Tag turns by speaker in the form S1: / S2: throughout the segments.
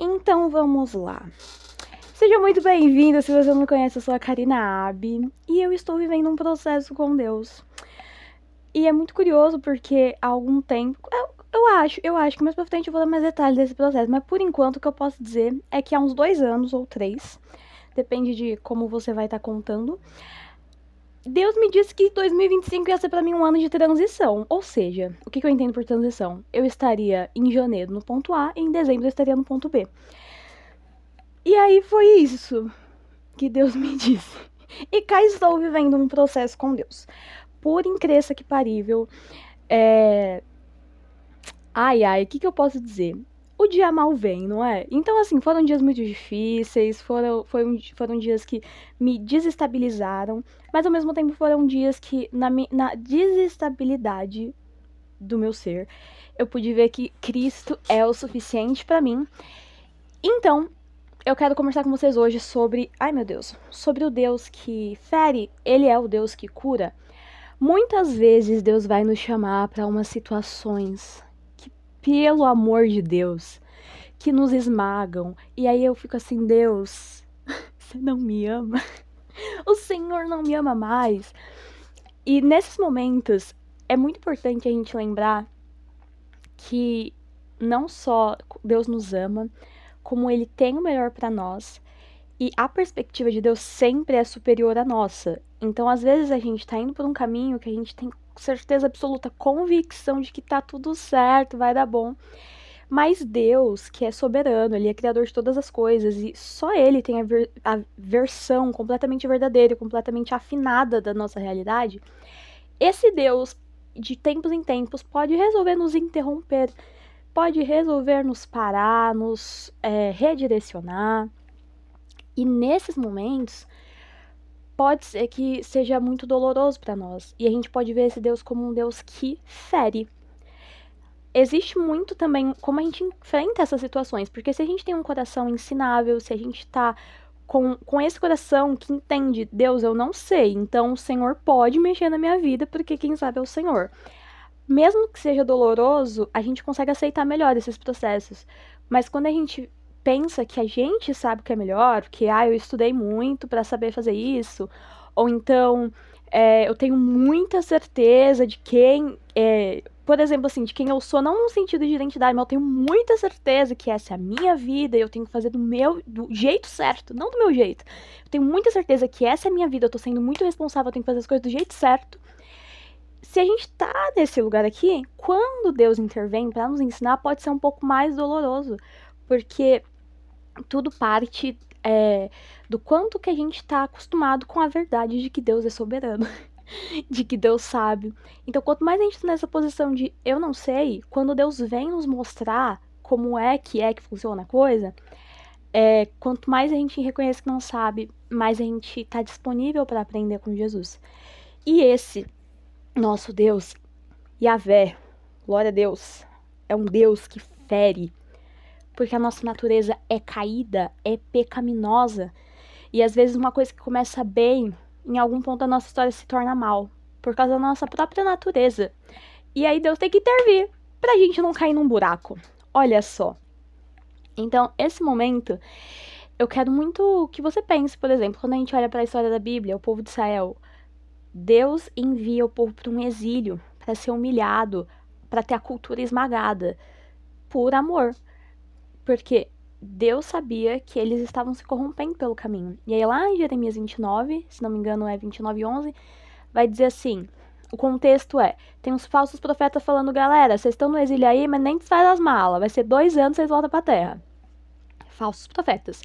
S1: Então vamos lá. Seja muito bem-vinda, se você não me conhece, eu sou a Karina Abi e eu estou vivendo um processo com Deus. E é muito curioso porque há algum tempo, eu acho que mais pra frente eu vou dar mais detalhes desse processo, mas por enquanto o que eu posso dizer é que há uns 2 anos ou 3, depende de como você vai estar contando, Deus me disse que 2025 ia ser pra mim um ano de transição. Ou seja, o que eu entendo por transição? Eu estaria em janeiro no ponto A e em dezembro eu estaria no ponto B. E aí foi isso que Deus me disse. E cá estou vivendo um processo com Deus. Por incrível que parível, o que eu posso dizer? O dia mal vem, não é? Então, assim, foram dias muito difíceis, foram dias que me desestabilizaram, mas ao mesmo tempo foram dias que, na desestabilidade do meu ser, eu pude ver que Cristo é o suficiente pra mim. Então, eu quero conversar com vocês hoje sobre, sobre o Deus que fere, ele é o Deus que cura. Muitas vezes Deus vai nos chamar para umas situações que, pelo amor de Deus, que nos esmagam. E aí eu fico assim, Deus, você não me ama? O Senhor não me ama mais. E nesses momentos é muito importante a gente lembrar que não só Deus nos ama, como ele tem o melhor para nós. E a perspectiva de Deus sempre é superior à nossa. Então, às vezes, a gente tá indo por um caminho que a gente tem certeza absoluta, convicção de que tá tudo certo, vai dar bom. Mas Deus, que é soberano, ele é criador de todas as coisas, e só ele tem a versão completamente verdadeira, completamente afinada da nossa realidade. Esse Deus, de tempos em tempos, pode resolver nos interromper, pode resolver nos parar, nos redirecionar. E nesses momentos, pode ser que seja muito doloroso para nós. E a gente pode ver esse Deus como um Deus que fere. Existe muito também como a gente enfrenta essas situações. Porque se a gente tem um coração ensinável, se a gente tá com esse coração que entende, Deus, eu não sei, então o Senhor pode mexer na minha vida, porque quem sabe é o Senhor. Mesmo que seja doloroso, a gente consegue aceitar melhor esses processos. Mas quando a gente pensa que a gente sabe o que é melhor, que eu estudei muito para saber fazer isso, ou então eu tenho muita certeza de quem, por exemplo, assim, de quem eu sou, não no sentido de identidade, mas eu tenho muita certeza que essa é a minha vida e eu tenho que fazer do jeito certo, não do meu jeito. Eu tenho muita certeza que essa é a minha vida, eu tô sendo muito responsável, eu tenho que fazer as coisas do jeito certo. Se a gente tá nesse lugar aqui, quando Deus intervém para nos ensinar, pode ser um pouco mais doloroso, porque tudo parte do quanto que a gente está acostumado com a verdade de que Deus é soberano, de que Deus sabe. Então, quanto mais a gente tá nessa posição de eu não sei, quando Deus vem nos mostrar como é que funciona a coisa, quanto mais a gente reconhece que não sabe, mais a gente tá disponível para aprender com Jesus. E esse nosso Deus, Yahvé, glória a Deus, é um Deus que fere, porque a nossa natureza é caída, é pecaminosa, e às vezes uma coisa que começa bem, em algum ponto da nossa história se torna mal, por causa da nossa própria natureza. E aí Deus tem que intervir pra gente não cair num buraco. Olha só. Então, esse momento, eu quero muito que você pense, por exemplo, quando a gente olha para a história da Bíblia, o povo de Israel, Deus envia o povo para um exílio, para ser humilhado, para ter a cultura esmagada, por amor. Porque Deus sabia que eles estavam se corrompendo pelo caminho. E aí lá em Jeremias 29, se não me engano é 29:11, vai dizer assim, o contexto tem uns falsos profetas falando, galera, vocês estão no exílio aí, mas nem desfaz as malas, vai ser 2 anos vocês voltam pra terra. Falsos profetas.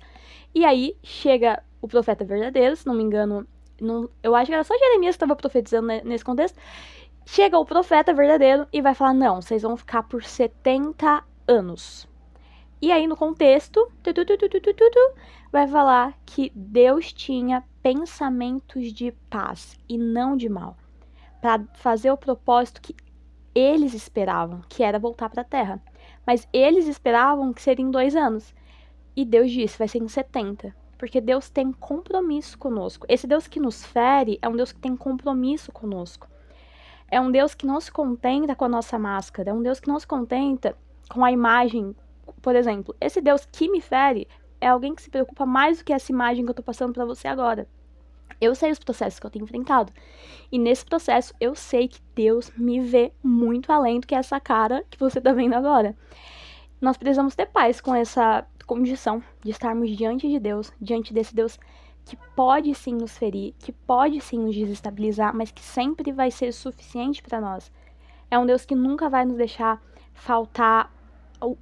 S1: E aí chega o profeta verdadeiro, se não me engano, eu acho que era só Jeremias que estava profetizando nesse contexto. Chega o profeta verdadeiro e vai falar, não, vocês vão ficar por 70 anos. E aí no contexto, vai falar que Deus tinha pensamentos de paz e não de mal, para fazer o propósito que eles esperavam, que era voltar para a Terra. Mas eles esperavam que seria em 2 anos. E Deus disse, vai ser em 70. Porque Deus tem compromisso conosco. Esse Deus que nos fere é um Deus que tem compromisso conosco. É um Deus que não se contenta com a nossa máscara. É um Deus que não se contenta com a imagem por exemplo, esse Deus que me fere é alguém que se preocupa mais do que essa imagem que eu tô passando pra você agora. Eu sei os processos que eu tenho enfrentado. E nesse processo, eu sei que Deus me vê muito além do que essa cara que você tá vendo agora. Nós precisamos ter paz com essa condição de estarmos diante de Deus, diante desse Deus que pode sim nos ferir, que pode sim nos desestabilizar, mas que sempre vai ser suficiente para nós. É um Deus que nunca vai nos deixar faltar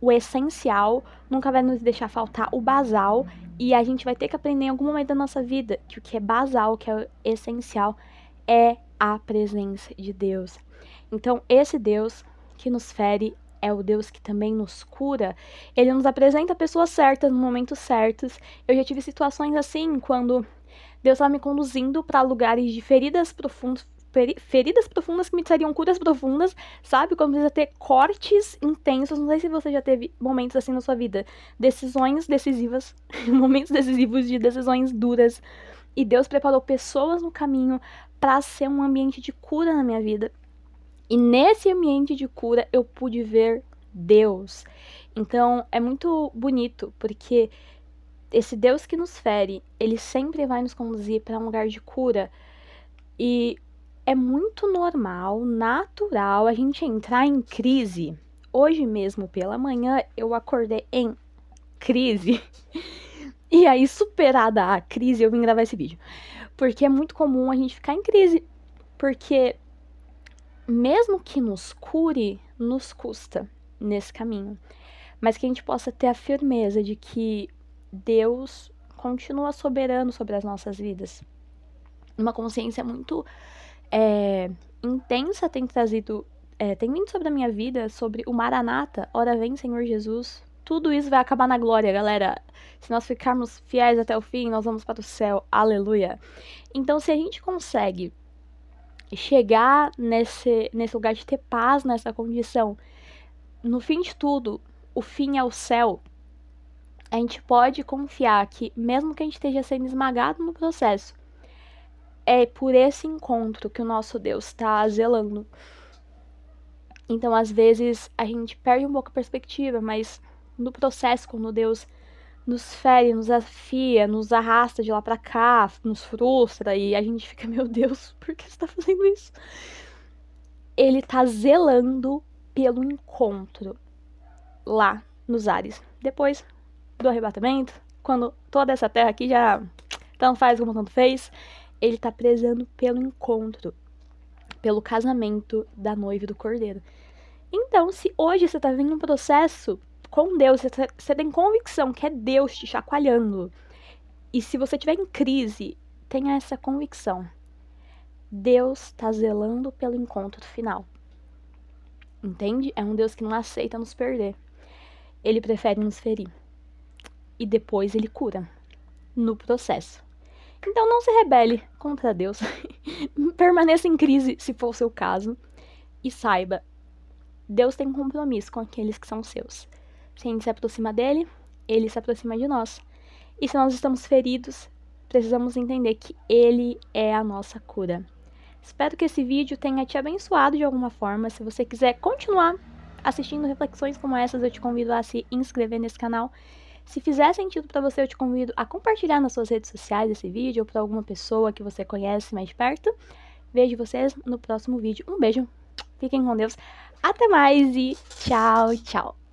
S1: o essencial, nunca vai nos deixar faltar o basal, e a gente vai ter que aprender em algum momento da nossa vida que o que é basal, o que é essencial, é a presença de Deus. Então, esse Deus que nos fere é o Deus que também nos cura. Ele nos apresenta pessoas certas no momentos certos. Eu já tive situações assim, quando Deus estava me conduzindo para lugares de feridas profundas que me trariam curas profundas, sabe? Quando precisa ter cortes intensos. Não sei se você já teve momentos assim na sua vida. Decisões decisivas, momentos decisivos de decisões duras. E Deus preparou pessoas no caminho para ser um ambiente de cura na minha vida. E nesse ambiente de cura eu pude ver Deus. Então é muito bonito, porque esse Deus que nos fere, ele sempre vai nos conduzir para um lugar de cura. E é muito normal, natural a gente entrar em crise. Hoje mesmo, pela manhã, eu acordei em crise. E aí, superada a crise, eu vim gravar esse vídeo. Porque é muito comum a gente ficar em crise. Porque mesmo que nos cure, nos custa nesse caminho. Mas que a gente possa ter a firmeza de que Deus continua soberano sobre as nossas vidas. Uma consciência muito intensa tem trazido, tem vindo sobre a minha vida, sobre o Maranata, ora vem Senhor Jesus. Tudo isso vai acabar na glória, galera. Se nós ficarmos fiéis até o fim, nós vamos para o céu. Aleluia. Então, se a gente consegue chegar nesse lugar de ter paz nessa condição, no fim de tudo, o fim é o céu, a gente pode confiar que, mesmo que a gente esteja sendo esmagado no processo, é por esse encontro que o nosso Deus está zelando. Então, às vezes, a gente perde um pouco a perspectiva, mas no processo, quando Deus nos fere, nos afia, nos arrasta de lá pra cá, nos frustra, e a gente fica, meu Deus, por que você tá fazendo isso? Ele tá zelando pelo encontro lá nos ares. Depois do arrebatamento, quando toda essa terra aqui já tanto faz como tanto fez, ele tá prezando pelo encontro, pelo casamento da noiva e do cordeiro. Então, se hoje você tá vivendo um processo com Deus, você tem convicção que é Deus te chacoalhando, e se você tiver em crise, tenha essa convicção. Deus tá zelando pelo encontro final. Entende? É um Deus que não aceita nos perder. Ele prefere nos ferir. E depois ele cura. No processo. Então não se rebele contra Deus. Permaneça em crise, se for o seu caso. E saiba, Deus tem um compromisso com aqueles que são seus. Se a gente se aproxima dele, ele se aproxima de nós. E se nós estamos feridos, precisamos entender que ele é a nossa cura. Espero que esse vídeo tenha te abençoado de alguma forma. Se você quiser continuar assistindo reflexões como essas, eu te convido a se inscrever nesse canal. Se fizer sentido para você, eu te convido a compartilhar nas suas redes sociais esse vídeo ou para alguma pessoa que você conhece mais de perto. Vejo vocês no próximo vídeo. Um beijo, fiquem com Deus, até mais e tchau, tchau!